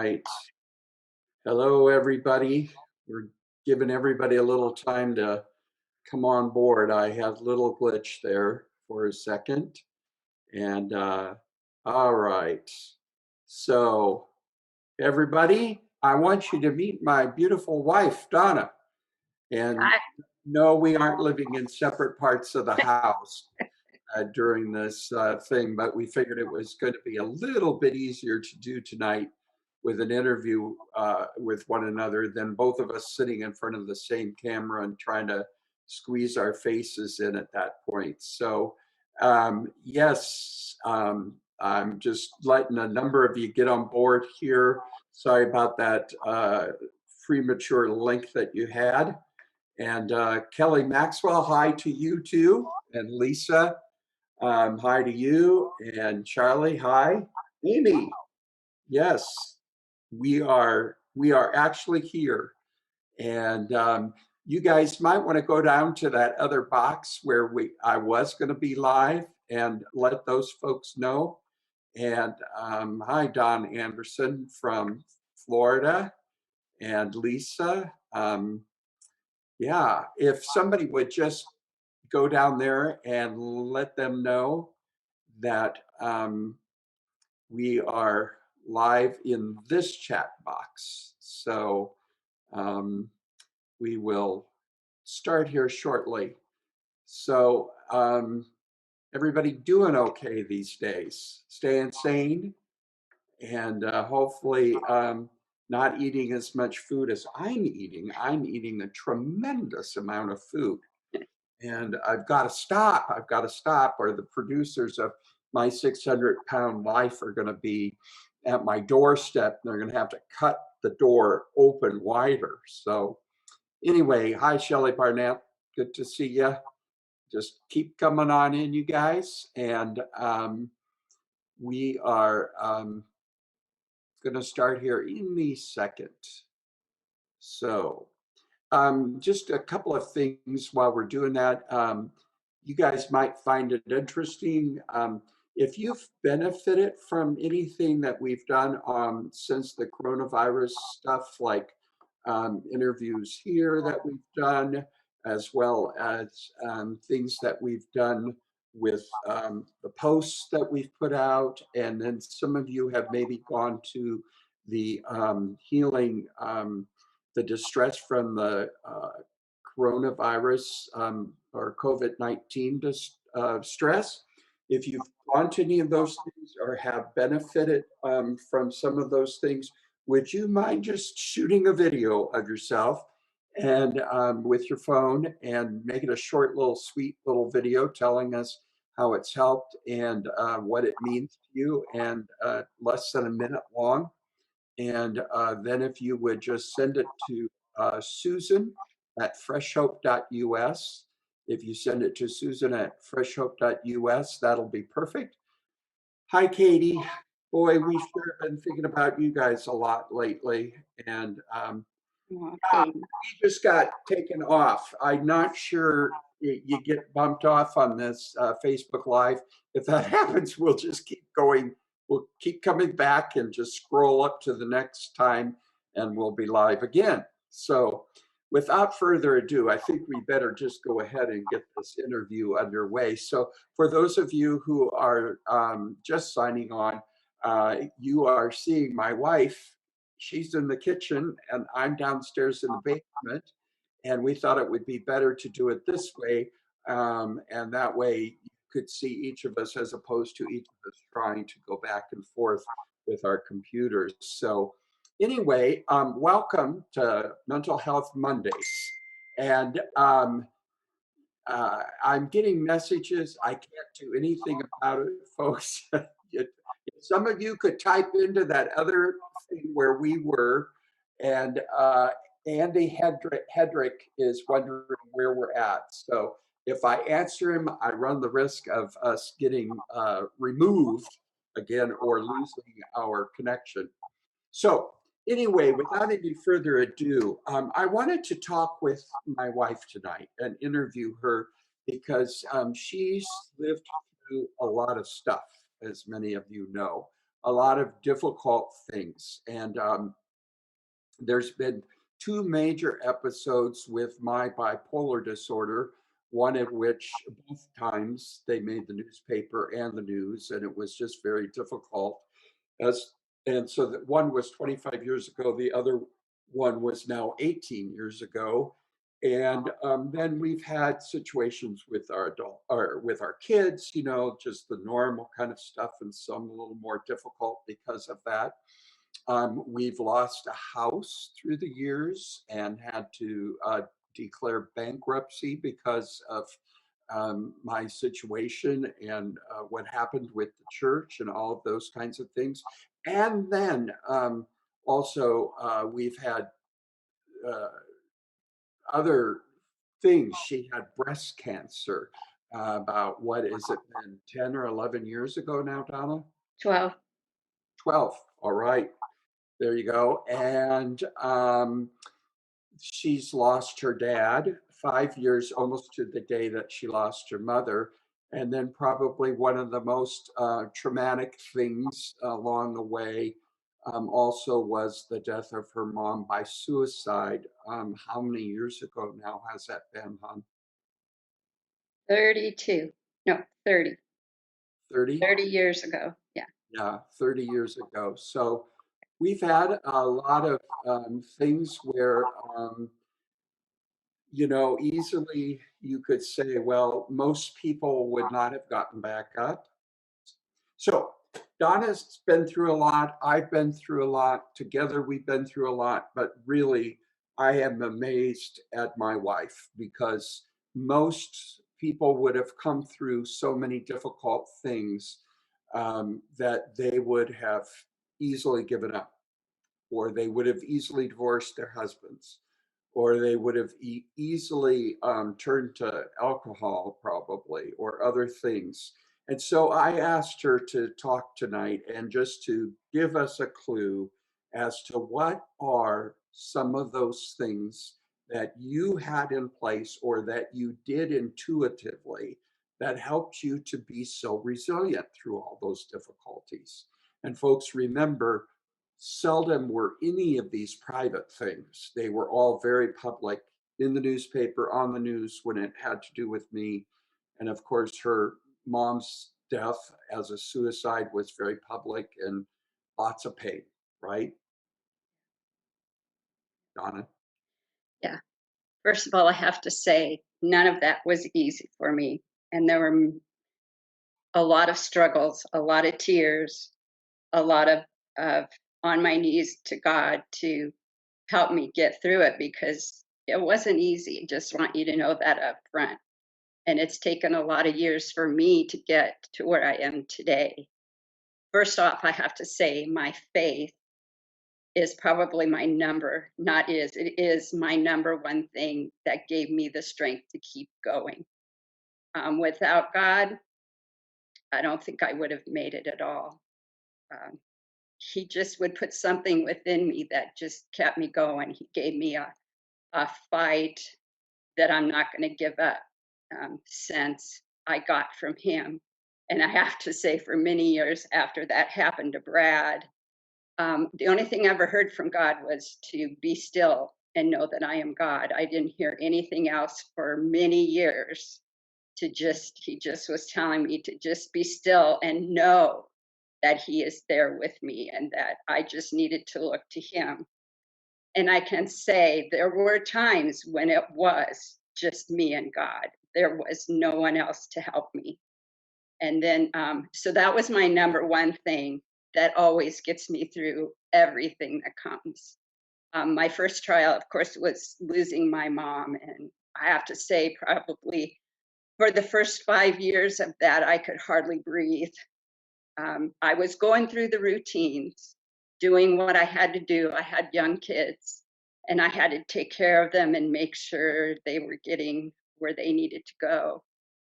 Right. Hello, everybody. We're giving everybody a little time to come on board. I had a little glitch there for a second. And all right. So, everybody, I want you to meet my beautiful wife, Donna. And Hi. no, we aren't living in separate parts of the house during this thing, but we figured it was going to be a little bit easier to do tonight with an interview with one another than both of us sitting in front of the same camera and trying to squeeze our faces in at that point. So, yes, I'm just letting a number of you get on board here. Sorry about that premature link that you had. And Kelly Maxwell, hi to you too. And Lisa, hi to you. And Charlie, hi. Amy, yes, we are actually here. And you guys might want to go down to that other box where I was going to be live and let those folks know. And hi, Don Anderson from Florida, and Lisa. Yeah, if somebody would just go down there and let them know that we are live in this chat box. So um, we will start here shortly. So everybody doing okay these days? Staying sane and hopefully not eating as much food as I'm eating. I'm eating a tremendous amount of food. And I've got to stop. I've got to stop, or the producers of my 600-pound life are going to be at my doorstep. And they're going to have to cut the door open wider. So, anyway, hi, Shelley Barnett. Good to see you. Just keep coming on in, you guys. And we are going to start here in a second. So, just a couple of things while we're doing that. You guys might find it interesting. If you've benefited from anything that we've done since the coronavirus stuff, like interviews here that we've done, as well as things that we've done with the posts that we've put out. And then some of you have maybe gone to the healing the distress from the coronavirus or COVID-19 stress. If you've gone to any of those things or have benefited from some of those things, would you mind just shooting a video of yourself and with your phone and making a short little sweet little video telling us how it's helped and what it means to you, and less than a minute long. And then if you would just send it to Susan at freshhope.us. If you send it to Susan at freshhope.us, that'll be perfect. Hi, Katie. Boy, we've sure been thinking about you guys a lot lately. And Okay. we just got taken off. I'm not sure you get bumped off on this Facebook Live. If that happens, we'll just keep going. We'll keep coming back and just scroll up to the next time and we'll be live again. So without further ado, I think we better just go ahead and get this interview underway. So for those of you who are just signing on, you are seeing my wife. She's in the kitchen and I'm downstairs in the basement. And we thought it would be better to do it this way. And that way you could see each of us as opposed to each of us trying to go back and forth with our computers. So anyway, welcome to Mental Health Mondays. And I'm getting messages. I can't do anything about it, folks. Some of you could type into that other thing where we were, and Andy Hedrick is wondering where we're at. So if I answer him, I run the risk of us getting removed again or losing our connection. So anyway, without any further ado, I wanted to talk with my wife tonight and interview her because she's lived through a lot of stuff, as many of you know. a lot of difficult things. And there's been two major episodes with my bipolar disorder, one of which both times they made the newspaper and the news, and it was just very difficult. As and so that one was 25 years ago, the other one was now 18 years ago. And then we've had situations with our adult or with our kids, just the normal kind of stuff, and some a little more difficult because of that. We've lost a house through the years and had to declare bankruptcy because of my situation and what happened with the church and all of those kinds of things. And then also, we've had uh, other things. She had breast cancer about what is it been 10 or 11 years ago now, Donna? 12. 12. All right. There you go. And she's lost her dad 5 years, almost to the day that she lost her mother. And then, probably one of the most traumatic things along the way also was the death of her mom by suicide. How many years ago now has that been, hon? 32. No, 30. 30? 30 years ago. Yeah. Yeah, 30 years ago. So we've had a lot of things where easily you could say, well, most people would not have gotten back up. So Donna's been through a lot. I've been through a lot. Together, we've been through a lot. But really, I am amazed at my wife because most people would have come through so many difficult things that they would have easily given up, or they would have easily divorced their husbands, or they would have easily turned to alcohol, probably, or other things. And so I asked her to talk tonight and just to give us a clue as to what are some of those things that you had in place or that you did intuitively that helped you to be so resilient through all those difficulties. And folks, remember, seldom were any of these private things. They were all very public, in the newspaper, on the news when it had to do with me. And of course, her mom's death as a suicide was very public and lots of pain, right, Donna? Yeah. First of all, I have to say, none of that was easy for me. And there were a lot of struggles, a lot of tears, a lot of on my knees to God to help me get through it because it wasn't easy. Just want you to know that up front. And it's taken a lot of years for me to get to where I am today. First off, I have to say my faith is probably my number, not is, it is my number one thing that gave me the strength to keep going. Without God, I don't think I would have made it at all. Um, he just would put something within me that just kept me going. He gave me a fight that I'm not going to give up sense I got from him. And I have to say, for many years after that happened to Brad, the only thing I ever heard from God was to be still and know that I am God. I didn't hear anything else for many years. He just was telling me to just be still and know that he is there with me and that I just needed to look to him. And I can say there were times when it was just me and God. There was no one else to help me. And then, so that was my number one thing that always gets me through everything that comes. My first trial, of course, was losing my mom. And I have to say, probably for the first 5 years of that, I could hardly breathe. I was going through the routines, doing what I had to do. I had young kids, and I had to take care of them and make sure they were getting where they needed to go.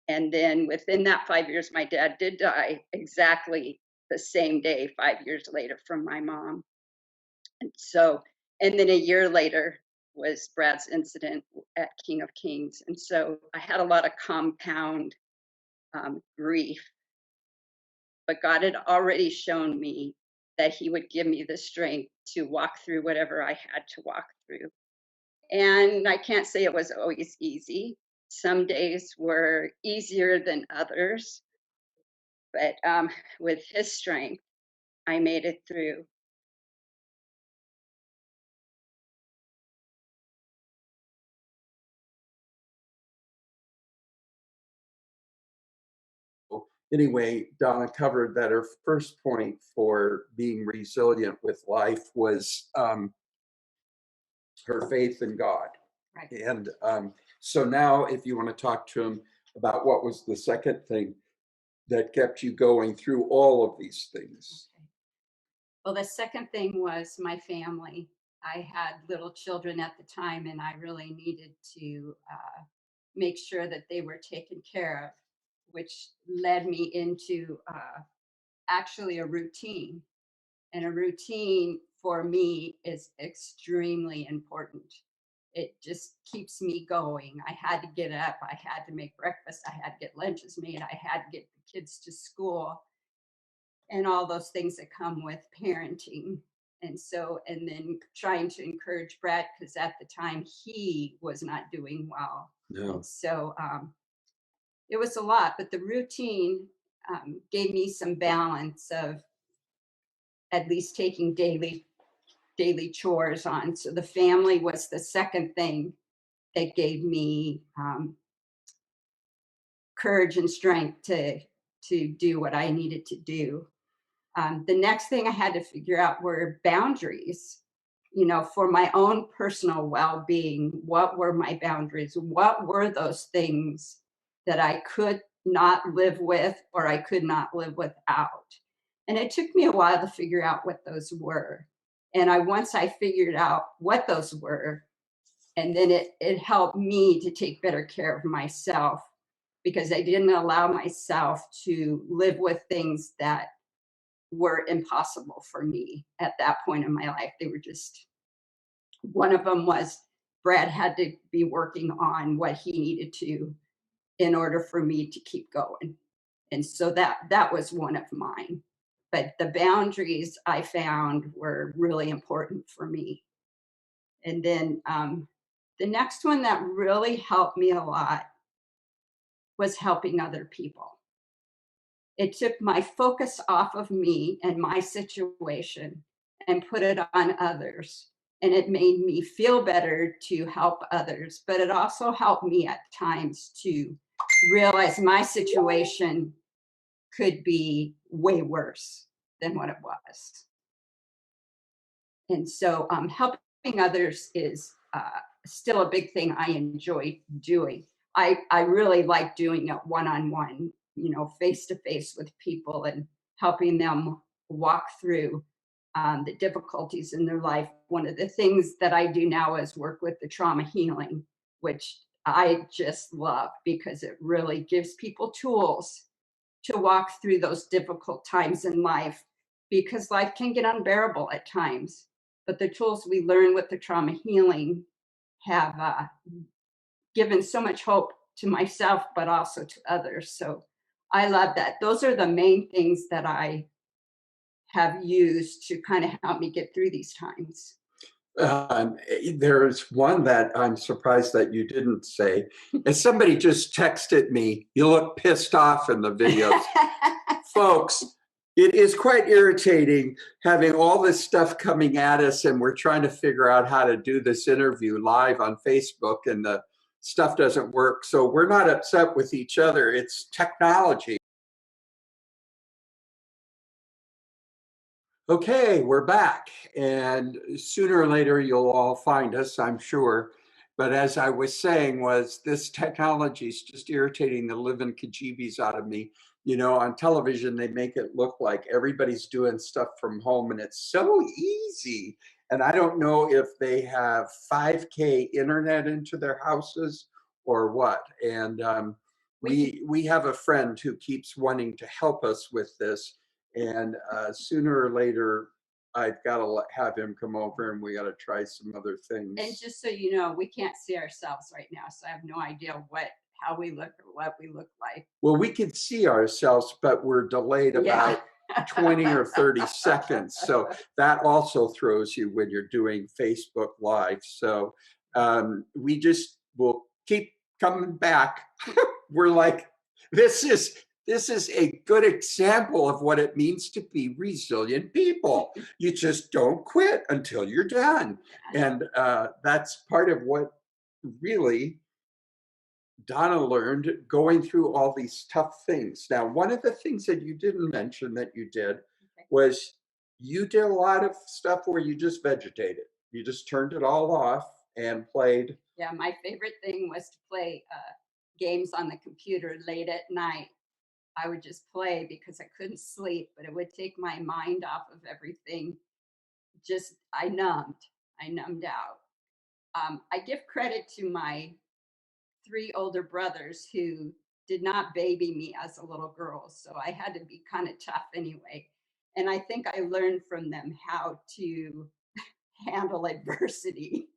And then within that 5 years, my dad did die exactly the same day, 5 years later, from my mom. And so, and then a year later was Brad's incident at King of Kings. And so I had a lot of compound grief. but God had already shown me that He would give me the strength to walk through whatever I had to walk through. And I can't say it was always easy. Some days were easier than others, but with His strength, I made it through. Anyway, Donna covered that her first point for being resilient with life was her faith in God. Right. And so now, if you want to talk to him about what was the second thing that kept you going through all of these things. Okay. Well, the second thing was my family. I had little children at the time, and I really needed to make sure that they were taken care of, which led me into actually a routine. And a routine for me is extremely important. It just keeps me going. I had to get up, I had to make breakfast, I had to get lunches made, I had to get the kids to school, and all those things that come with parenting. And so, and then trying to encourage Brad, because at the time he was not doing well. And No. so it was a lot, but the routine gave me some balance of at least taking daily chores on. So the family was the second thing that gave me courage and strength to do what I needed to do. The next thing I had to figure out were boundaries. You know, for my own personal well-being, what were my boundaries? What were those things that I could not live with or I could not live without? And it took me a while to figure out what those were. And once I figured out what those were, and then it helped me to take better care of myself because I didn't allow myself to live with things that were impossible for me at that point in my life. They were just, one of them was Brad had to be working on what he needed to in order for me to keep going. And so that was one of mine. But the boundaries I found were really important for me. And then the next one that really helped me a lot was helping other people. It took my focus off of me and my situation and put it on others. And it made me feel better to help others, but it also helped me at times to realize my situation could be way worse than what it was. And so helping others is still a big thing I enjoy doing. I really like doing it one-on-one, you know, face-to-face with people and helping them walk through the difficulties in their life. One of the things that I do now is work with the trauma healing, which I just love because it really gives people tools to walk through those difficult times in life because life can get unbearable at times. But the tools we learn with the trauma healing have given so much hope to myself, but also to others. So I love that. Those are the main things that I have used to kind of help me get through these times. There's one that I'm surprised that you didn't say. And somebody just texted me, you look pissed off in the videos. Folks, it is quite irritating having all this stuff coming at us, and we're trying to figure out how to do this interview live on Facebook, and the stuff doesn't work. So we're not upset with each other. It's technology. Okay, we're back, and sooner or later you'll all find us, I'm sure. But as I was saying, was this technology is just irritating the living kajibis out of me. You know, on television they make it look like everybody's doing stuff from home, and it's so easy. And I don't know if they have 5K internet into their houses or what. And we have a friend who keeps wanting to help us with this, and sooner or later I've got to have him come over, and we got to try some other And things. just so you know, we can't see ourselves right now, so I have no idea what how we look or what we look like. Well, we can see ourselves, but we're delayed Yeah. about 20 or 30 seconds. So that also throws you when you're doing Facebook Live. So we just will keep coming back. We're like, this is a good example of what it means to be resilient people. You just don't quit until you're done. And that's part of what really Donna learned going through all these tough things. Now, one of the things that you didn't mention that you did Okay. was you did a lot of stuff where you just vegetated. You just turned it all off and played. Yeah, my favorite thing was to play games on the computer late at night. I would just play because I couldn't sleep, but it would take my mind off of everything. Just I numbed out. I give credit to my three older brothers who did not baby me as a little girl. So I had to be kind of tough anyway. And I think I learned from them how to handle adversity.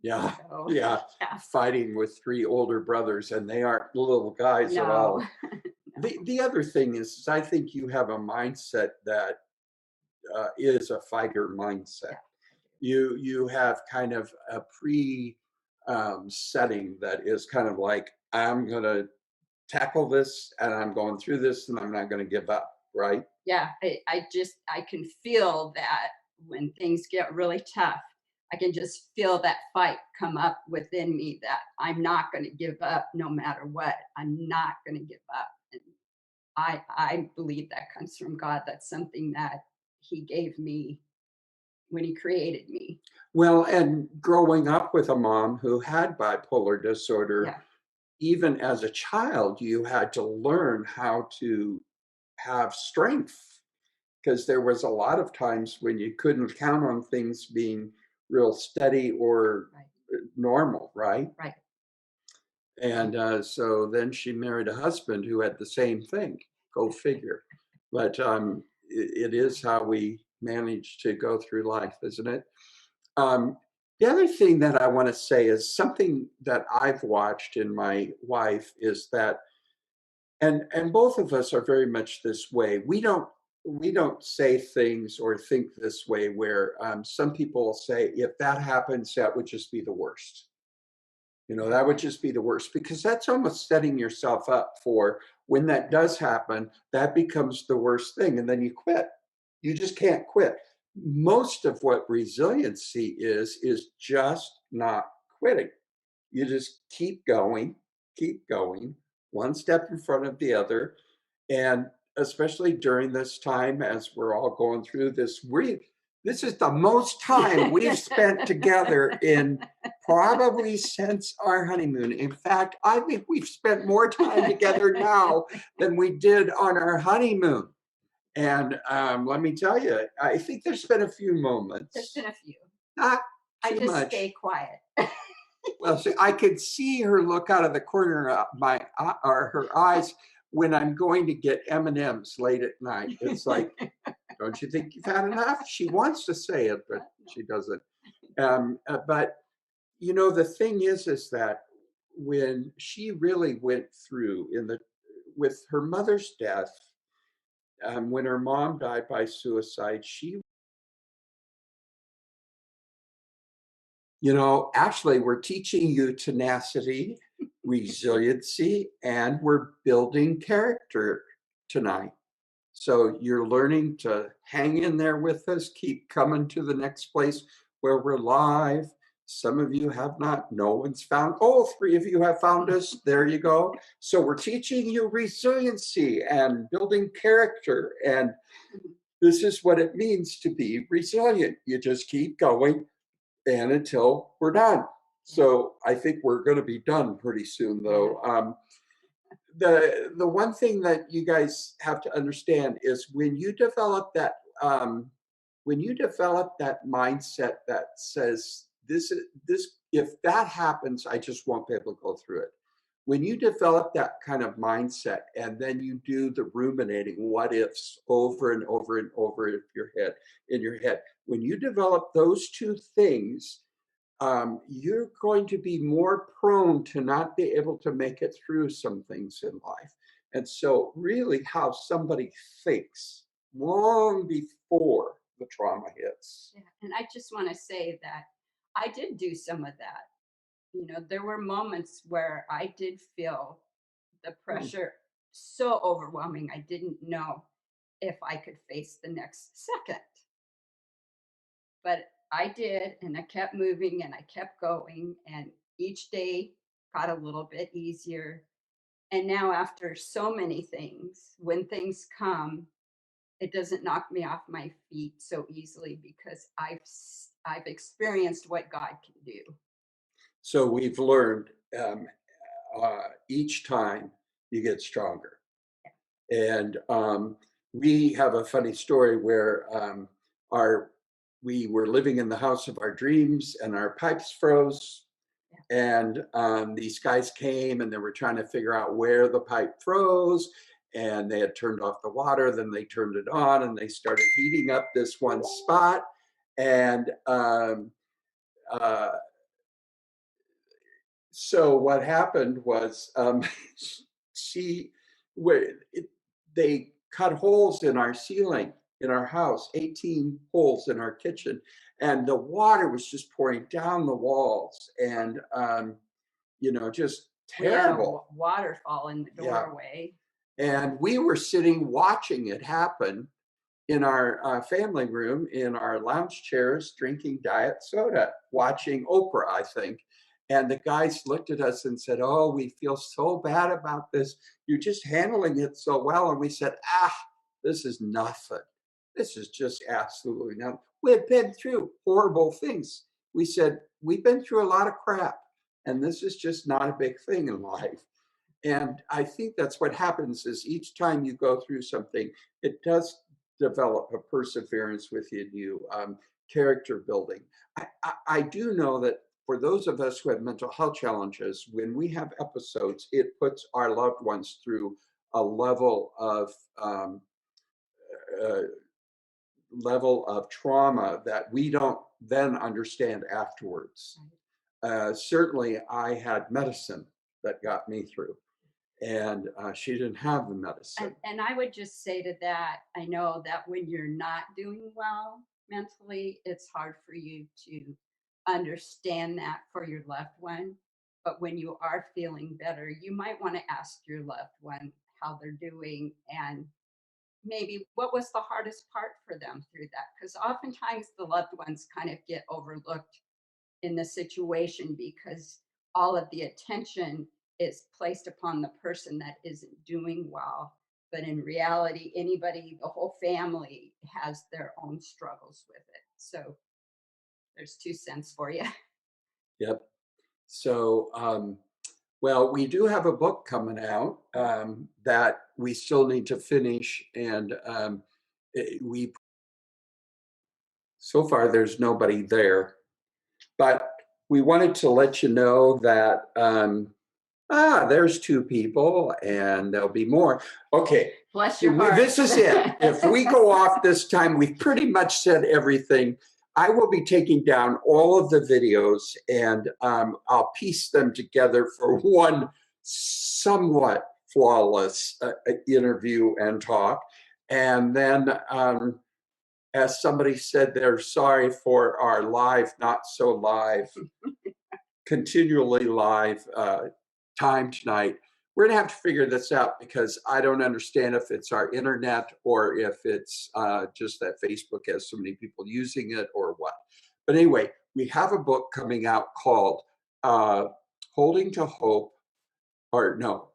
Yeah, So, yeah, yeah, fighting with three older brothers, and they aren't little guys at no, all. no, The other thing is I think you have a mindset that is a fighter mindset. yeah, You have kind of a pre setting that is kind of like, I'm gonna tackle this and I'm going through this and I'm not going to give up, right? yeah. I can feel that when things get really tough, I can just feel that fight come up within me that I'm not going to give up no matter what. I'm not going to give up. And I believe that comes from God. That's something that He gave me when He created me. Well, and growing up with a mom who had bipolar disorder, Yeah, even as a child, you had to learn how to have strength because there was a lot of times when you couldn't count on things being real steady or right, normal, right? right. And so then she married a husband who had the same thing. Go figure. But it is how we manage to go through life, isn't it? Um, the other thing that I want to say is something that I've watched in my wife is that, and both of us are very much this way. We don't say things or think this way where some people say if that happens, that would just be the worst. That would just be the worst because that's almost setting yourself up for when that does happen, that becomes the worst thing. And then you quit. You just can't quit. Most of what resiliency is just not quitting. You just keep going, one step in front of the other. And especially during this time, as we're all going through this, this is the most time we've spent together in probably since our honeymoon. In fact, I think we've spent more time together now than we did on our honeymoon. And let me tell you, I think there's been a few There's moments, been a few. not I too just much. stay quiet. Well, see, I could see her look out of the corner of my or her eyes when I'm going to get M&Ms late at night. It's like, don't you think you've had enough? She wants to say it, but she doesn't. But the thing is that when she really went through with her mother's death, when her mom died by suicide, actually, we're teaching you tenacity, resiliency, and we're building character tonight. So you're learning to hang in there with us, keep coming to the next place where we're live. Some of you have not, no one's found. Oh, three of you have found us. There you go. So we're teaching you resiliency and building character. And this is what it means to be resilient. You just keep going and until we're done. So I think we're going to be done pretty soon, Yeah. though. The one thing that you guys have to understand is when you develop that mindset that says this if that happens, I just won't be able to go through it. When you develop that kind of mindset and then you do the ruminating what ifs over and over and over in your head, when you develop those two things, you're going to be more prone to not be able to make it through some things in life. And so, really, how somebody thinks long before the trauma hits. Yeah. And I just want to say that I did do some of that. There were moments where I did feel the Hmm. pressure so overwhelming, I didn't know if I could face the next second. But I did, and I kept moving and I kept going, and each day got a little bit easier. And now, after so many things, when things come, it doesn't knock me off my feet so easily because I've experienced what God can do. So, we've learned each time you get stronger. And we have a funny story where our we were living in the house of our dreams and our pipes froze. Yeah. And these guys came and they were trying to figure out where the pipe froze. And they had turned off the water, then they turned it on and they started heating up this one spot. And uh, so what happened was she they cut holes in our ceiling in our house, 18 holes in our kitchen, and the water was just pouring down the walls, and just We had a terrible. waterfall in the Yeah. doorway. And we were sitting watching it happen in our family room in our lounge chairs, drinking diet soda, watching Oprah, I think. And the guys looked at us and said, "Oh, we feel so bad about this. You're just handling it so well." And we said, this is nothing. This is just absolutely nothing. We've been through horrible things. We said, we've been through a lot of crap, and this is just not a big thing in life. And I think that's what happens is each time you go through something, it does develop a perseverance within you, character building. I do know that for those of us who have mental health challenges, when we have episodes, it puts our loved ones through a uh, level of trauma that we don't then understand afterwards. Certainly, I had medicine that got me through, and she didn't have the medicine. And I would just say to that, I know that when you're not doing well mentally, it's hard for you to understand that for your loved one. But when you are feeling better, you might want to ask your loved one how they're doing and maybe what was the hardest part for them through that. Because oftentimes the loved ones kind of get overlooked in the situation because all of the attention is placed upon the person that isn't doing well. But in reality, anybody, the whole family has their own struggles with it. So there's 2 cents for you. Yep. So, well, we do have a book coming out that we still need to finish, and we so far there's nobody there, but we wanted to let you know that there's two people, and there'll be more. Okay, Bless your heart. this is it. If we go off this time, we've pretty much said everything. I will be taking down all of the videos and I'll piece them together for one somewhat flawless interview and talk. And then, as somebody said, they're sorry for our live, not so live, continually live time tonight. We're gonna have to figure this out because I don't understand if it's our internet or if it's just that Facebook has so many people using it or what. But anyway, we have a book coming out called uh, Holding to Hope, or no,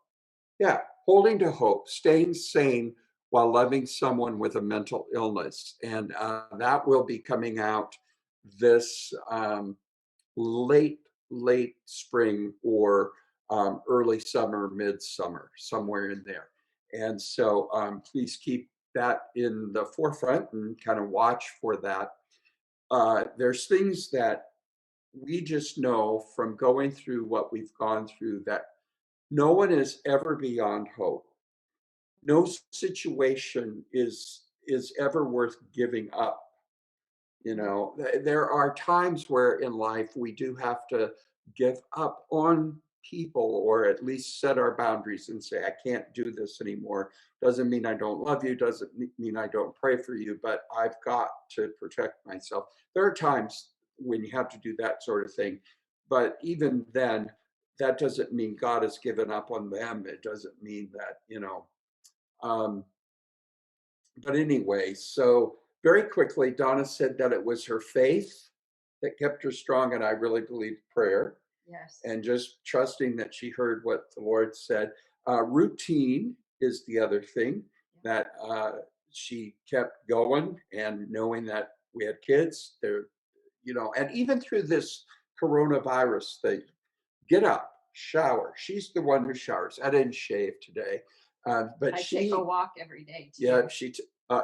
yeah, Holding to Hope, Staying Sane While Loving Someone with a Mental Illness. And that will be coming out this late, late spring or early summer, midsummer, somewhere in there. And so please keep that in the forefront and kind of watch for that. There's things that we just know from going through what we've gone through that no one is ever beyond hope. No situation is ever worth giving up. You know, there are times where in life we do have to give up on people, or at least set our boundaries and say, I can't do this anymore. Doesn't mean I don't love you, doesn't mean I don't pray for you, but I've got to protect myself. There are times when you have to do that sort of thing. But even then, that doesn't mean God has given up on them. It doesn't mean that, um, but anyway, so very quickly, Donna said that it was her faith that kept her strong, and I really believe prayer Yes. and just trusting that she heard what the Lord said. Routine is the other thing that she kept going, and knowing that we had kids there, and even through this coronavirus thing, get up, shower. She's the one who showers. I didn't shave today, but I take a walk every day too. yeah,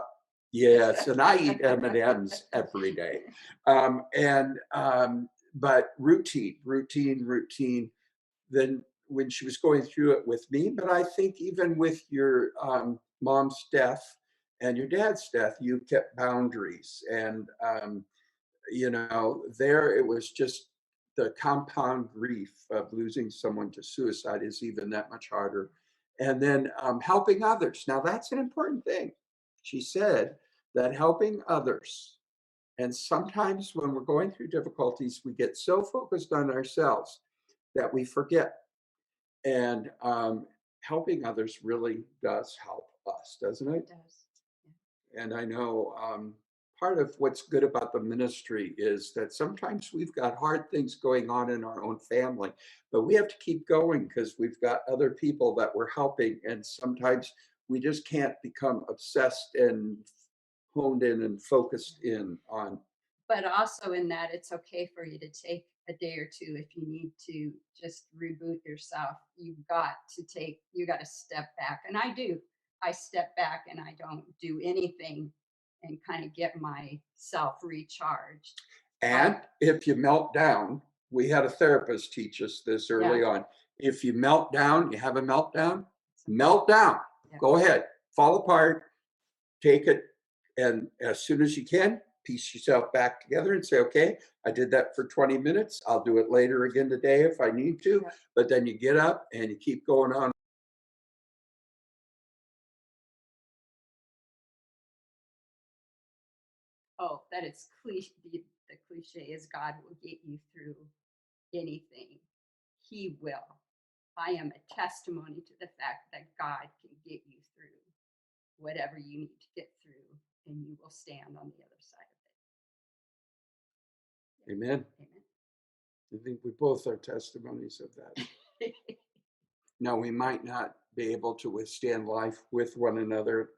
yes, and I eat M&Ms every day. But routine. Then when she was going through it with me, but I think even with your mom's death and your dad's death, you kept boundaries. And there it was just the compound grief of losing someone to suicide is even that much harder. And then helping others. Now, that's an important thing. She said that helping others, and sometimes when we're going through difficulties, we get so focused on ourselves that we forget. And helping others really does help us, doesn't it? It does. And I know part of what's good about the ministry is that sometimes we've got hard things going on in our own family, but we have to keep going because we've got other people that we're helping. And sometimes we just can't become obsessed and honed in and focused in on. But also in that, it's okay for you to take a day or two if you need to just reboot yourself. You got to step back. And I do. I step back and I don't do anything and kind of get myself recharged. And if you melt down, we had a therapist teach us this early on. If you melt down, you have a meltdown, melt down. Yeah. Go ahead, fall apart, take it, and as soon as you can, piece yourself back together and say, okay, I did that for 20 minutes. I'll do it later again today if I need to. Yeah. But then you get up and you keep going on. Oh, that is cliche. The cliche is God will get you through anything. He will. I am a testimony to the fact that God can get you through whatever you need to get through, and you will stand on the other side of it. Amen. Amen. I think we both are testimonies of that. Now, we might not be able to withstand life with one another,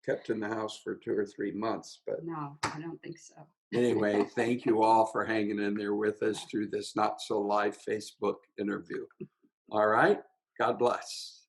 kept in the house for 2 or 3 months, but No, I don't think so. anyway, thank you all for hanging in there with us through this not so live Facebook interview. All right. God bless.